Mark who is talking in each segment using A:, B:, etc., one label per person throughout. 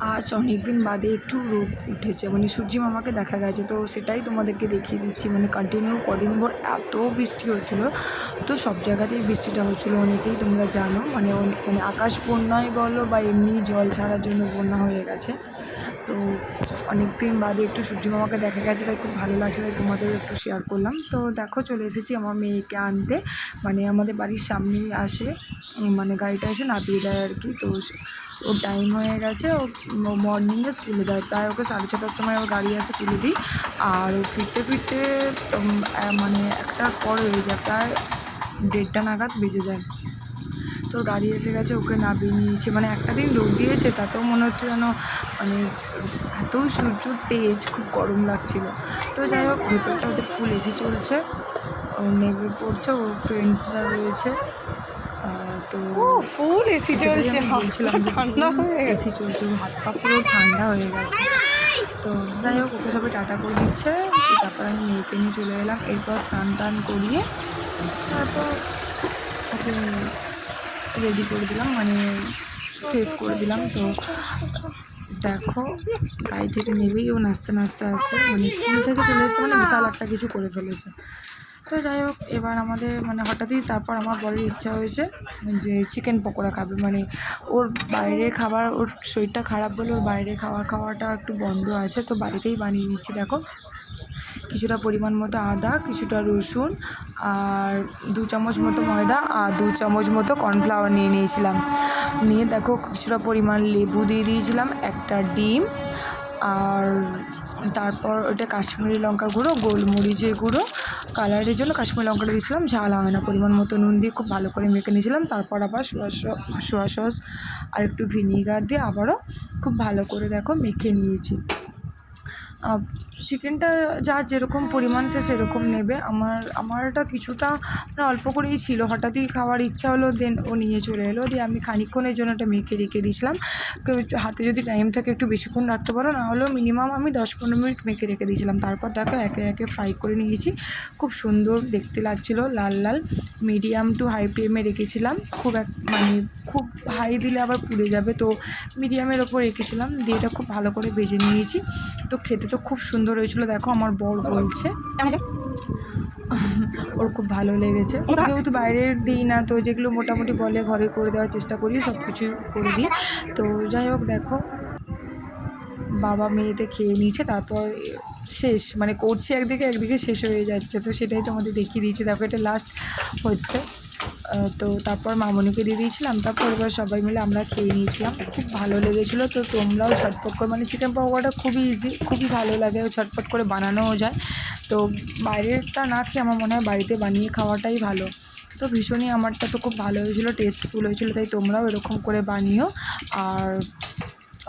A: আজ অনেক দিন বাদে একটু রোদ উঠেছে, মানে সূর্যি মামাকে দেখা গেছে। তো সেটাই তোমাদেরকে দেখিয়ে দিচ্ছি। মানে কন্টিনিউ কদিন ভর এত বৃষ্টি হচ্ছিলো, তো সব জায়গাতেই বৃষ্টিটা হচ্ছিলো, অনেকেই তোমরা জানো। মানে মানে আকাশ বন্যায় বলো বা এমনি জল ছাড়ার জন্য বন্যা হয়ে গেছে। তো অনেক দিন বাদে একটু সূর্যি মামাকে দেখা গেছে, তাই খুব ভালো লাগছে, তাই তোমাদেরও একটু শেয়ার করলাম। তো দেখো চলে এসেছি আমার মেয়েকে আনতে। মানে আমাদের বাড়ির সামনেই আসে, মানে গাড়িটা এসে নামিয়ে দেয় আর কি। তো ওর টাইম হয়ে গেছে, ও মর্নিংয়ে স্কুলে যায়, প্রায় ওকে 6:30টার সময় ওর গাড়ি আসে, তুলে দিই। আর ও ফিরতে ফিরতে মানে 1টার পর হয়ে যায়, প্রায় 1:30 নাগাদ বেজে যায়। তো গাড়ি এসে গেছে, ওকে নামিয়ে নিয়েছে। মানে একটা দিন রোদ দিয়েছে, তাতেও মনে হচ্ছে যেন মানে এত সূর্যর তেজ, খুব গরম লাগছিল। তো যাই হোক, ভেতরটা ওদের ফুল এসি চলছে, ও নেমে পড়ছে, ওর ফ্রেন্ডসরা রয়েছে। তো
B: ফুল এসি চলছে,
A: বলছিলাম যে
B: ঠান্ডা হয়ে গেছে।
A: এসি চলছে, হাত পা পুরো ঠান্ডা হয়ে গেছে। তো যাই হোক, ওকে সবাই টাটা করে দিচ্ছে। তারপর আমি মেয়েকে নিয়ে চলে এলাম। এরপর স্নান টান করিয়ে তারপর ওকে রেডি করে দিলাম, মানে ফ্রেশ করে দিলাম। তো দেখো, গাড়ি থেকে নেবেই ও নাচতে নাচতে আসছে, মানে স্কুল থেকে চলে এসছে, মানে বিশাল একটা কিছু করে ফেলেছে। তো যাই হোক, এবার আমাদের মানে হঠাৎই তারপর আমার বরের ইচ্ছা হয়েছে যে চিকেন পকোড়া খাবে। মানে ওর বাইরের খাবার, ওর শরীরটা খারাপ বলে ওর বাইরে খাওয়াটা একটু বন্ধ আছে। তো বাড়িতেই বানিয়ে নিচ্ছি। দেখো, কিছুটা পরিমাণ মতো আদা, কিছুটা রসুন, আর 2 চামচ মতো ময়দা, আর 2 চামচ মতো কর্নফ্লাওয়ার নিয়ে নিয়েছিলাম। নিয়ে দেখো, কিছুটা পরিমাণ লেবু দিয়ে দিয়েছিলাম, একটা ডিম, আর তারপর ওটা কাশ্মীরি লঙ্কা গুঁড়ো, গোলমরিচের গুঁড়ো, কালারের জন্য কাশ্মীরি লঙ্কাটা দিয়েছিলাম, ঝাল হয় না, পরিমাণ মতো নুন দিয়ে খুব ভালো করে মেখে নিয়েছিলাম। তারপর আবার সোয়া সস আর একটু ভিনিগার দিয়ে আবারও খুব ভালো করে দেখো মেখে নিয়েছি। চিকেনটা যার যেরকম পরিমাণ সে সেরকম নেবে। আমারটা কিছুটা মানে অল্প করেই ছিল, হঠাৎই খাওয়ার ইচ্ছা হলো, দেন ও নিয়ে চলে এলো। দিয়ে আমি খানিকক্ষণের জন্য ওটা মেখে রেখে দিয়েছিলাম। কেউ হাতে যদি টাইম থাকে একটু বেশিক্ষণ রাখতে পারো, না হলেও মিনিমাম আমি 10-15 মিনিট মেখে রেখে দিয়েছিলাম। তারপর দেখো একে একে ফ্রাই করে নিয়েছি, খুব সুন্দর দেখতে লাগছিলো, লাল লাল। মিডিয়াম টু হাই ফ্লেমে রেখেছিলাম, মানে খুব হাই দিলে আবার পুড়ে যাবে, তো মিডিয়ামের ওপর রেখেছিলাম। দিয়ে এটা খুব ভালো করে ভেজে নিয়েছি। তো খেতে তো খুব সুন্দর হয়েছিল। দেখো, আমার বর বলছে ওর খুব ভালো লেগেছে। যেহেতু বাইরের দিই না, তো যেগুলো মোটামুটি বলে ঘরে করে দেওয়ার চেষ্টা করি, সব কিছুই করে দিই। তো যাই হোক, দেখো বাবা মেয়েতে খেয়ে নিয়েছে, তারপর শেষ, মানে করছে একদিকে শেষ হয়ে যাচ্ছে। তো সেটাই তোমাদের দেখিয়ে দিয়েছি। দেখো, এটা লাস্ট হচ্ছে। তো তারপর মামনিকে দিয়ে দিয়েছিলাম। তারপর এবার সবাই মিলে আমরা খেয়ে নিয়েছিলাম, খুব ভালো লেগেছিলো। তো তোমরাও ঝটপট করে, মানে চিকেন পকোড়াটা খুবই ইজি, খুবই ভালো লাগে, ঝটপট করে বানানোও যায়। তো বাইরেরটা না খেয়ে আমার মনে হয় বাড়িতে বানিয়ে খাওয়াটাই ভালো। তো ভীষণই, আমারটা তো খুব ভালো হয়েছিলো, টেস্টফুল হয়েছিলো। তাই তোমরাও এরকম করে বানিও, আর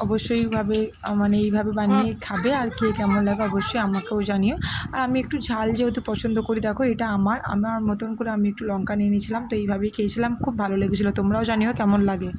A: অবশ্যই মানে এইভাবে বানিয়ে খাবে, আর খেয়ে কেমন লাগে অবশ্যই আমাকেও জানিও। আর আমি একটু ঝাল যেহেতু পছন্দ করি, দেখো এটা আমার মতন করে আমি একটু লঙ্কা নিয়ে নিয়েছিলাম, তো এইভাবেই খেয়েছিলাম, খুব ভালো লেগেছিলো। তোমরাও জানিও কেমন লাগে।